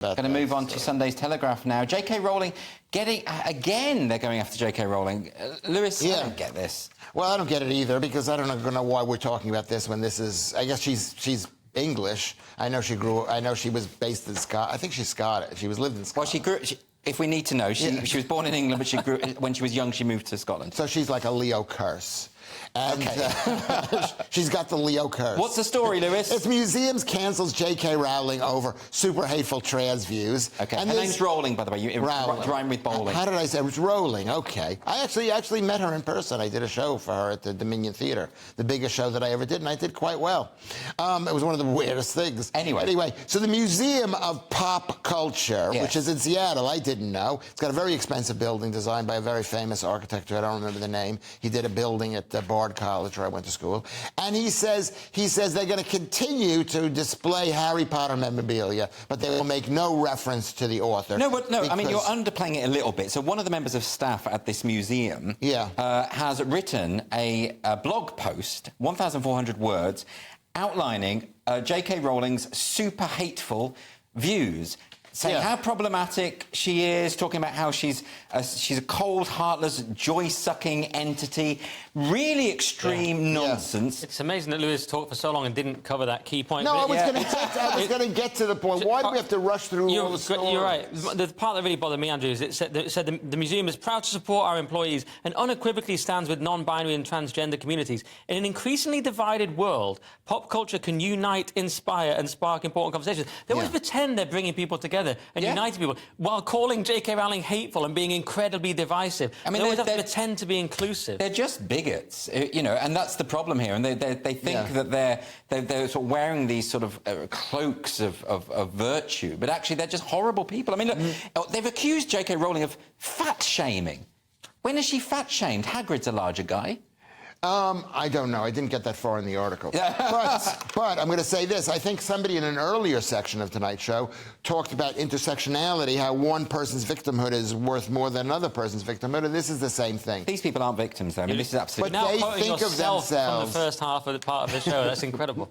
Going to move on to Sunday's Telegraph now. JK Rowling getting... again, they're going after JK Rowling. Lewis, I don't get this. Well, I don't get it either, because I don't know why we're talking about this when this is... I guess she's English. I know she was based in Scotland. I think she's Scottish. She lived in Scotland. Well, if we need to know, she was born in England, but she grew... when she was young, she moved to Scotland. So she's like a Leo curse. And okay. She's got the Leo curse. What's the story, Lewis? It's museums cancels JK Rowling over super hateful trans views. Okay, and her name's Rowling, by the way. Rhyme with bowling. How did I say it? It was Rowling, okay. I actually met her in person. I did a show for her at the Dominion Theatre, the biggest show that I ever did, and I did quite well. It was one of the weirdest things. Anyway, so the Museum of Pop Culture, which is in Seattle, I didn't know. It's got a very expensive building designed by a very famous architect, I don't remember the name. He did a building at Bard College, where I went to school, and he says they're going to continue to display Harry Potter memorabilia, but they will make no reference to the author. No, I mean, you're underplaying it a little bit. So one of the members of staff at this museum has written a blog post, 1,400 words, outlining JK Rowling's super hateful views, saying how problematic she is, talking about how she's a cold, heartless, joy-sucking entity. Really extreme nonsense. It's amazing that Lewis talked for so long and didn't cover that key point. No, I was going to get to the point. Why do we have to rush through all the stories? You're right. The part that really bothered me, Andrew, is it said the museum is proud to support our employees and unequivocally stands with non-binary and transgender communities. In an increasingly divided world, pop culture can unite, inspire and spark important conversations. They always pretend they're bringing people together and uniting people, while calling JK Rowling hateful and being incredibly divisive. I mean, they always have to pretend to be inclusive. They're just bigots, you know, and that's the problem here. And they think that they're sort of wearing these sort of cloaks of virtue, but actually they're just horrible people. I mean, look, they've accused JK Rowling of fat-shaming. When is she fat-shamed? Hagrid's a larger guy. I don't know. I didn't get that far in the article. But I'm going to say this. I think somebody in an earlier section of tonight's show talked about intersectionality, how one person's victimhood is worth more than another person's victimhood, and this is the same thing. These people aren't victims, though. I mean, this is absolutely... But they think of themselves... from the first half of the part of the show. That's incredible.